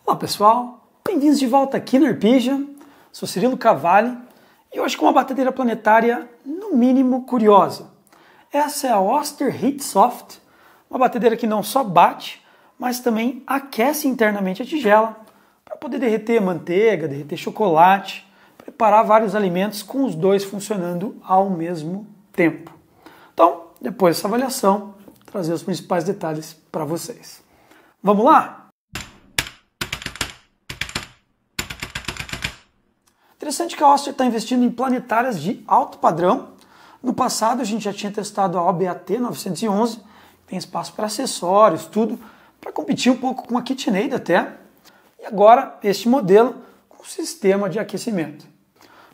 Olá pessoal, bem-vindos de volta aqui no Arpija. Sou Cirilo Cavalli e hoje com uma batedeira planetária no mínimo curiosa. Essa é a Oster Heatsoft, uma batedeira que não só bate, mas também aquece internamente a tigela para poder derreter manteiga, derreter chocolate, preparar vários alimentos com os dois funcionando ao mesmo tempo. Então, depois dessa avaliação, vou trazer os principais detalhes para vocês. Vamos lá? Interessante que a Oster está investindo em planetárias de alto padrão. No passado a gente já tinha testado a OBAT 911, tem espaço para acessórios, tudo, para competir um pouco com a KitchenAid até. E agora este modelo com sistema de aquecimento.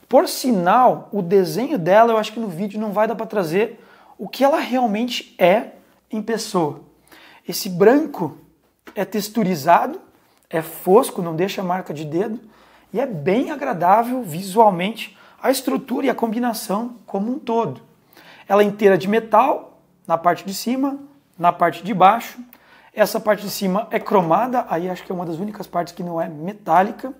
Por sinal, o desenho dela eu acho que no vídeo não vai dar para trazer o que ela realmente é em pessoa. Esse branco é texturizado, é fosco, não deixa marca de dedo, e é bem agradável visualmente a estrutura e a combinação como um todo. Ela é inteira de metal, na parte de cima, na parte de baixo. Essa parte de cima é cromada, aí acho que é uma das únicas partes que não é metálica.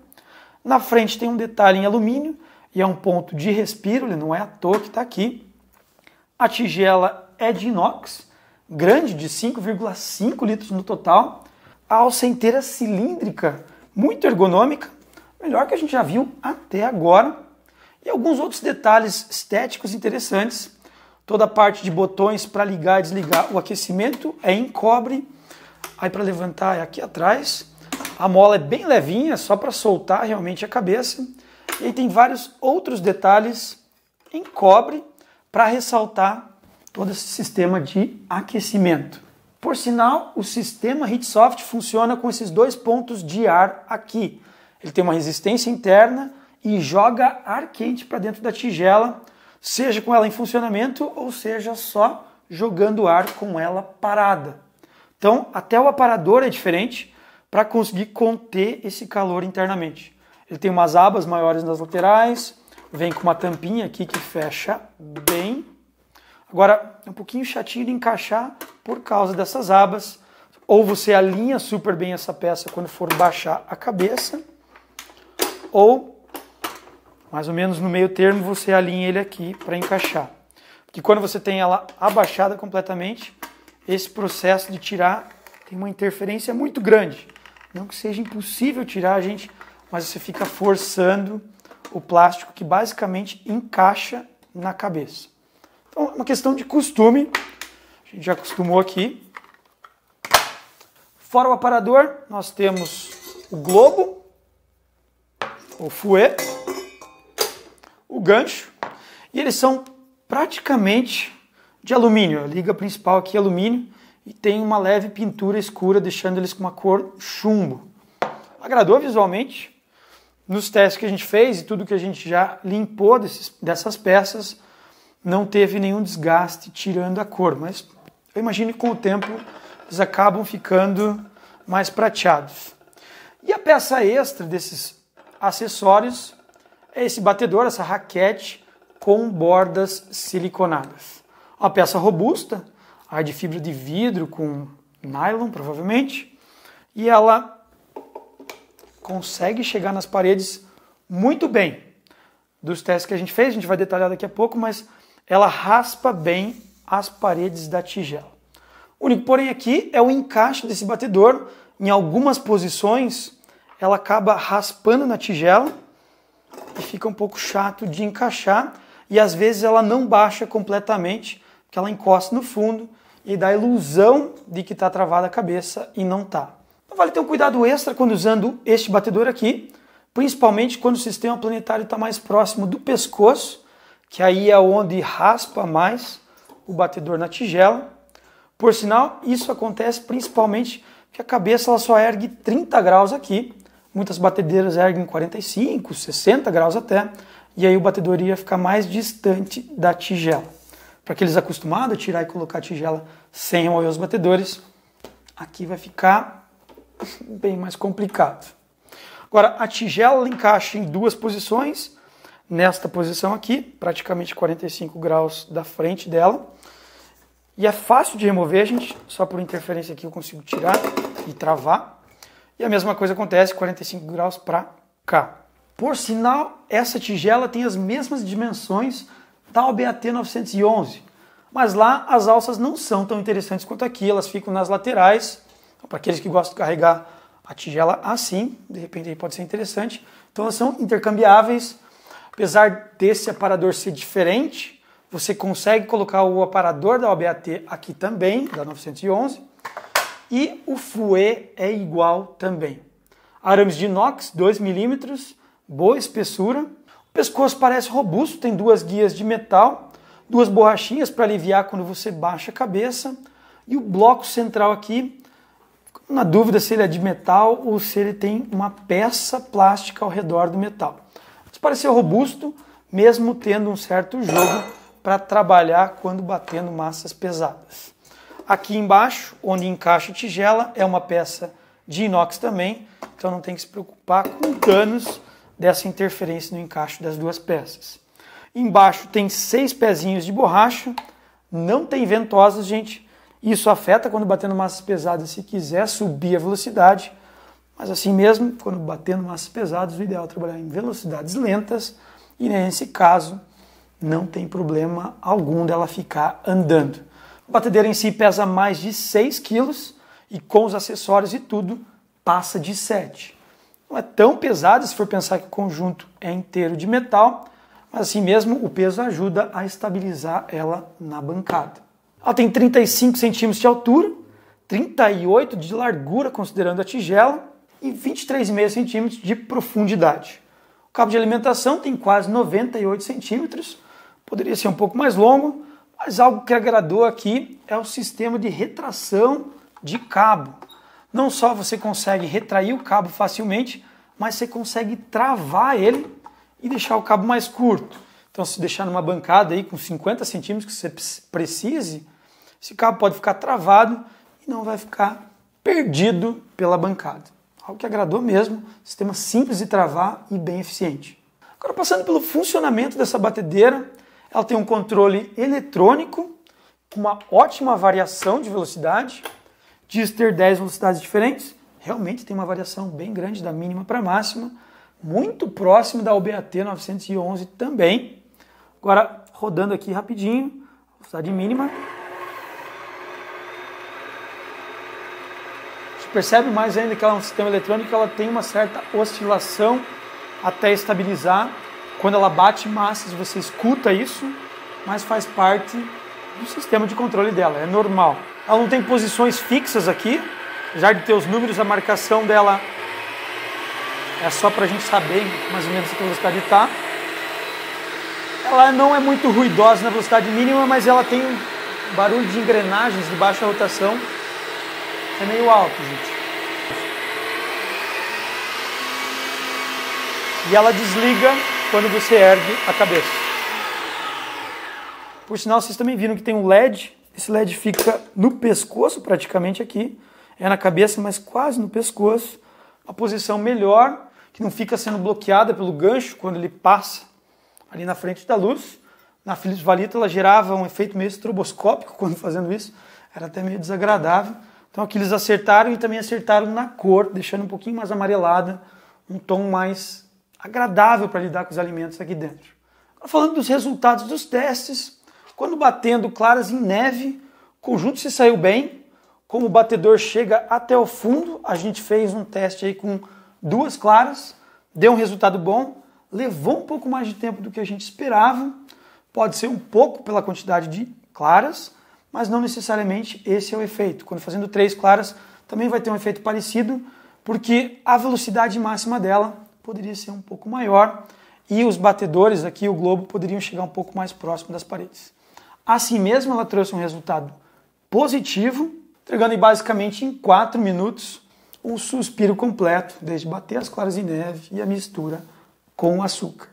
Na frente tem um detalhe em alumínio, e é um ponto de respiro, ele não é à toa que está aqui. A tigela é de inox, grande, de 5,5 litros no total. A alça inteira cilíndrica, muito ergonômica, melhor que a gente já viu até agora. E alguns outros detalhes estéticos interessantes. Toda a parte de botões para ligar e desligar o aquecimento é em cobre. Aí para levantar é aqui atrás. A mola é bem levinha, só para soltar realmente a cabeça. E aí tem vários outros detalhes em cobre para ressaltar todo esse sistema de aquecimento. Por sinal, o sistema Heatsoft funciona com esses dois pontos de ar aqui. Ele tem uma resistência interna e joga ar quente para dentro da tigela, seja com ela em funcionamento ou seja só jogando ar com ela parada. Então, até o aparador é diferente para conseguir conter esse calor internamente. Ele tem umas abas maiores nas laterais, vem com uma tampinha aqui que fecha bem. Agora, é um pouquinho chatinho de encaixar por causa dessas abas. Ou você alinha super bem essa peça quando for baixar a cabeça, ou, mais ou menos no meio termo, você alinha ele aqui para encaixar. Porque quando você tem ela abaixada completamente, esse processo de tirar tem uma interferência muito grande. Não que seja impossível tirar, gente, mas você fica forçando o plástico que basicamente encaixa na cabeça. Então, é uma questão de costume. A gente já acostumou aqui. Fora o aparador, nós temos o globo, o fouet, o gancho, e eles são praticamente de alumínio. A liga principal aqui é alumínio e tem uma leve pintura escura, deixando eles com uma cor chumbo. Agradou visualmente. Nos testes que a gente fez e tudo que a gente já limpou dessas peças, não teve nenhum desgaste tirando a cor, mas eu imagino que com o tempo eles acabam ficando mais prateados. E a peça extra desses acessórios é esse batedor, essa raquete com bordas siliconadas. Uma peça robusta, ar de fibra de vidro com nylon, provavelmente, e ela consegue chegar nas paredes muito bem. Dos testes que a gente fez, a gente vai detalhar daqui a pouco, mas ela raspa bem as paredes da tigela. O único porém aqui é o encaixe desse batedor. Em algumas posições ela acaba raspando na tigela e fica um pouco chato de encaixar, e às vezes ela não baixa completamente, porque ela encosta no fundo e dá a ilusão de que está travada a cabeça e não está. Então vale ter um cuidado extra quando usando este batedor aqui, principalmente quando o sistema planetário está mais próximo do pescoço, que aí é onde raspa mais o batedor na tigela. Por sinal, isso acontece principalmente porque a cabeça ela só ergue 30 graus aqui. Muitas batedeiras erguem 45, 60 graus até, e aí o batedor ia ficar mais distante da tigela. Para aqueles acostumados a tirar e colocar a tigela sem remover os batedores, aqui vai ficar bem mais complicado. Agora, a tigela ela encaixa em duas posições, nesta posição aqui, praticamente 45 graus da frente dela, e é fácil de remover, gente, só por interferência aqui eu consigo tirar e travar. E a mesma coisa acontece 45 graus para cá. Por sinal, essa tigela tem as mesmas dimensões da OBAT 911, mas lá as alças não são tão interessantes quanto aqui, elas ficam nas laterais. Então, para aqueles que gostam de carregar a tigela assim, de repente aí pode ser interessante. Então elas são intercambiáveis, apesar desse aparador ser diferente, você consegue colocar o aparador da OBAT aqui também, da 911, e o fouet é igual também. Arames de inox, 2 milímetros, boa espessura. O pescoço parece robusto, tem 2 guias de metal, 2 borrachinhas para aliviar quando você baixa a cabeça, e o bloco central aqui, na dúvida se ele é de metal ou se ele tem uma peça plástica ao redor do metal. Mas pareceu robusto, mesmo tendo um certo jogo para trabalhar quando batendo massas pesadas. Aqui embaixo, onde encaixa a tigela, é uma peça de inox também, então não tem que se preocupar com danos dessa interferência no encaixe das 2 peças. Embaixo tem 6 pezinhos de borracha, não tem ventosas, gente. Isso afeta quando batendo massas pesadas se quiser subir a velocidade, mas assim mesmo, quando batendo massas pesadas, o ideal é trabalhar em velocidades lentas e nesse caso não tem problema algum dela ficar andando. A batedeira em si pesa mais de 6 quilos e com os acessórios e tudo passa de 7. Não é tão pesada se for pensar que o conjunto é inteiro de metal, mas assim mesmo o peso ajuda a estabilizar ela na bancada. Ela tem 35 centímetros de altura, 38 de largura considerando a tigela e 23,5 centímetros de profundidade. O cabo de alimentação tem quase 98 centímetros, poderia ser um pouco mais longo, mas algo que agradou aqui é o sistema de retração de cabo. Não só você consegue retrair o cabo facilmente, mas você consegue travar ele e deixar o cabo mais curto. Então, se deixar numa bancada aí com 50 centímetros que você precise, esse cabo pode ficar travado e não vai ficar perdido pela bancada. Algo que agradou mesmo, sistema simples de travar e bem eficiente. Agora, passando pelo funcionamento dessa batedeira, ela tem um controle eletrônico com uma ótima variação de velocidade. Diz ter 10 velocidades diferentes, realmente tem uma variação bem grande da mínima para a máxima, muito próximo da OBAT 911 também. Agora, rodando aqui rapidinho, velocidade mínima. Você percebe mais ainda que ela é um sistema eletrônico, ela tem uma certa oscilação até estabilizar. Quando ela bate massas, você escuta isso, mas faz parte do sistema de controle dela, é normal. Ela não tem posições fixas aqui, apesar de ter os números, a marcação dela é só para a gente saber mais ou menos a velocidade está. Ela não é muito ruidosa na velocidade mínima, mas ela tem um barulho de engrenagens de baixa rotação, é meio alto, gente. E ela desliga quando você ergue a cabeça. Por sinal, vocês também viram que tem um LED. Esse LED fica no pescoço, praticamente aqui. É na cabeça, mas quase no pescoço. Uma posição melhor, que não fica sendo bloqueada pelo gancho quando ele passa ali na frente da luz. Na Philips Valita ela gerava um efeito meio estroboscópico quando fazendo isso. Era até meio desagradável. Então aqui eles acertaram e também acertaram na cor, deixando um pouquinho mais amarelada, um tom mais agradável para lidar com os alimentos aqui dentro. Agora, falando dos resultados dos testes, quando batendo claras em neve, o conjunto se saiu bem. Como o batedor chega até o fundo, a gente fez um teste aí com 2 claras, deu um resultado bom, levou um pouco mais de tempo do que a gente esperava, pode ser um pouco pela quantidade de claras, mas não necessariamente esse é o efeito. Quando fazendo 3 claras, também vai ter um efeito parecido, porque a velocidade máxima dela poderia ser um pouco maior e os batedores aqui, o globo, poderiam chegar um pouco mais próximo das paredes. Assim mesmo, ela trouxe um resultado positivo, entregando basicamente em 4 minutos um suspiro completo, desde bater as claras em neve e a mistura com o açúcar.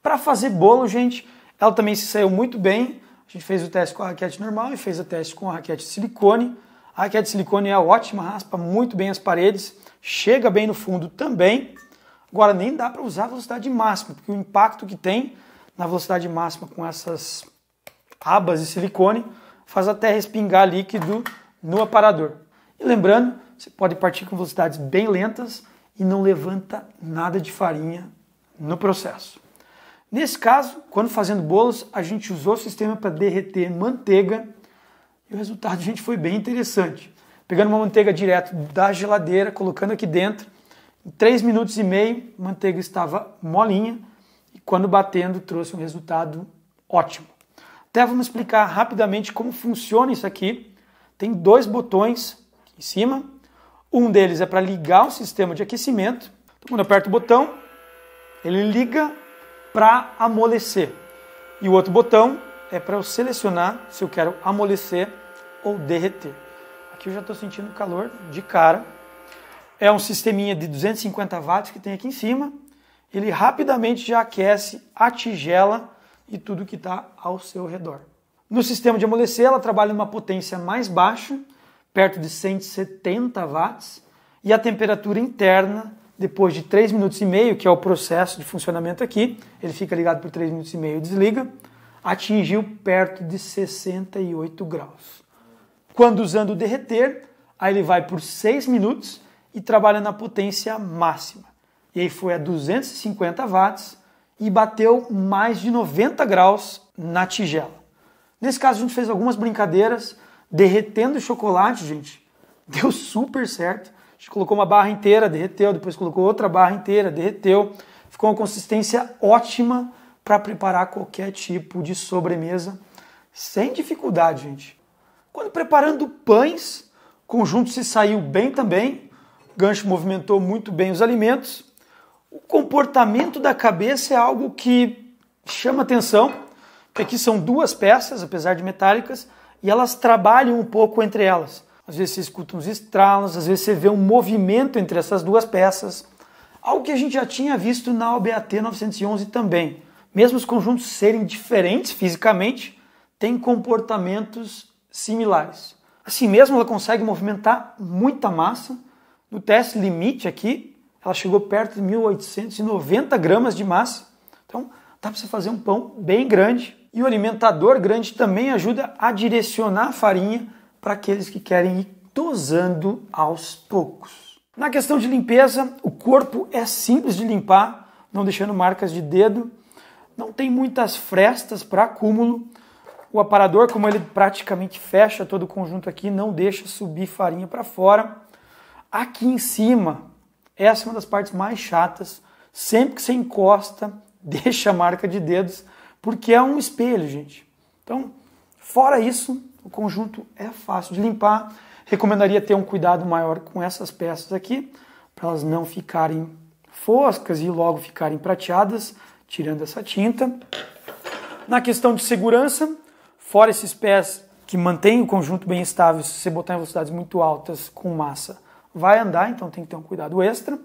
Para fazer bolo, gente, ela também se saiu muito bem. A gente fez o teste com a raquete normal e fez o teste com a raquete de silicone. A raquete de silicone é ótima, raspa muito bem as paredes, chega bem no fundo também. Agora, nem dá para usar a velocidade máxima, porque o impacto que tem na velocidade máxima com essas abas de silicone faz até respingar líquido no aparador. E lembrando você pode partir com velocidades bem lentas e não levanta nada de farinha no processo. Nesse caso, quando fazendo bolos, a gente usou o sistema para derreter manteiga e o resultado, gente, foi bem interessante. Pegando uma manteiga direto da geladeira, colocando aqui dentro, em 3 minutos e meio, a manteiga estava molinha e quando batendo trouxe um resultado ótimo. Até vamos explicar rapidamente como funciona isso aqui. Tem 2 botões aqui em cima. Um deles é para ligar o sistema de aquecimento. Então, quando eu aperto o botão, ele liga para amolecer. E o outro botão é para eu selecionar se eu quero amolecer ou derreter. Aqui eu já estou sentindo calor de cara. É um sisteminha de 250 watts que tem aqui em cima. Ele rapidamente já aquece a tigela e tudo que está ao seu redor. No sistema de amolecer, ela trabalha numa potência mais baixa, perto de 170 watts, e a temperatura interna, depois de 3 minutos e meio, que é o processo de funcionamento aqui, ele fica ligado por 3 minutos e meio e desliga, atingiu perto de 68 graus. Quando usando o derreter, aí ele vai por 6 minutos e trabalha na potência máxima. E aí foi a 250 watts e bateu mais de 90 graus na tigela. Nesse caso a gente fez algumas brincadeiras, derretendo o chocolate, gente, deu super certo. A gente colocou uma barra inteira, derreteu, depois colocou outra barra inteira, derreteu. Ficou uma consistência ótima para preparar qualquer tipo de sobremesa, sem dificuldade, gente. Quando preparando pães, o conjunto se saiu bem também, o gancho movimentou muito bem os alimentos. O comportamento da cabeça é algo que chama atenção, porque aqui são 2 peças, apesar de metálicas, e elas trabalham um pouco entre elas. Às vezes você escuta uns estralos, às vezes você vê um movimento entre essas 2 peças. Algo que a gente já tinha visto na OBAT 911 também. Mesmo os conjuntos serem diferentes fisicamente, têm comportamentos similares. Assim mesmo, ela consegue movimentar muita massa. No teste limite aqui, ela chegou perto de 1.890 gramas de massa. Então, dá para você fazer um pão bem grande. E o alimentador grande também ajuda a direcionar a farinha para aqueles que querem ir dosando aos poucos. Na questão de limpeza, o corpo é simples de limpar, não deixando marcas de dedo. Não tem muitas frestas para acúmulo. O aparador, como ele praticamente fecha todo o conjunto aqui, não deixa subir farinha para fora. Aqui em cima, essa é uma das partes mais chatas. Sempre que você encosta, deixa a marca de dedos, porque é um espelho, gente. Então, fora isso, o conjunto é fácil de limpar. Recomendaria ter um cuidado maior com essas peças aqui, para elas não ficarem foscas e logo ficarem prateadas, tirando essa tinta. Na questão de segurança, fora esses pés que mantêm o conjunto bem estável, se você botar em velocidades muito altas com massa, vai andar, então tem que ter um cuidado extra.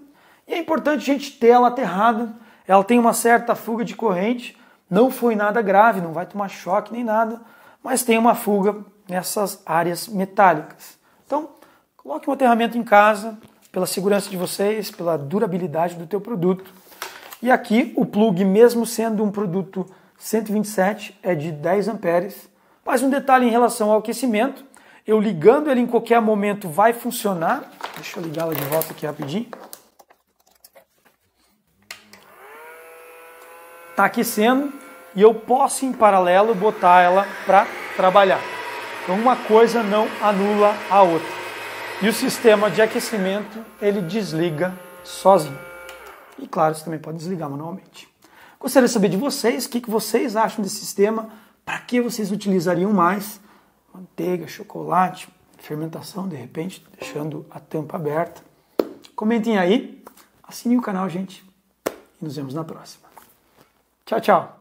E é importante a gente ter ela aterrada, ela tem uma certa fuga de corrente, não foi nada grave, não vai tomar choque nem nada, mas tem uma fuga nessas áreas metálicas. Então, coloque um aterramento em casa, pela segurança de vocês, pela durabilidade do teu produto. E aqui o plug, mesmo sendo um produto 127, é de 10 amperes. Mais um detalhe em relação ao aquecimento, eu ligando ele em qualquer momento vai funcionar. Deixa eu ligá-la de volta aqui rapidinho. Está aquecendo e eu posso em paralelo botar ela para trabalhar. Então uma coisa não anula a outra. E o sistema de aquecimento ele desliga sozinho. E claro, você também pode desligar manualmente. Gostaria de saber de vocês, o que vocês acham desse sistema, para que vocês utilizariam mais? Manteiga, chocolate, fermentação, de repente, deixando a tampa aberta. Comentem aí, assinem o canal, gente, e nos vemos na próxima. Tchau, tchau!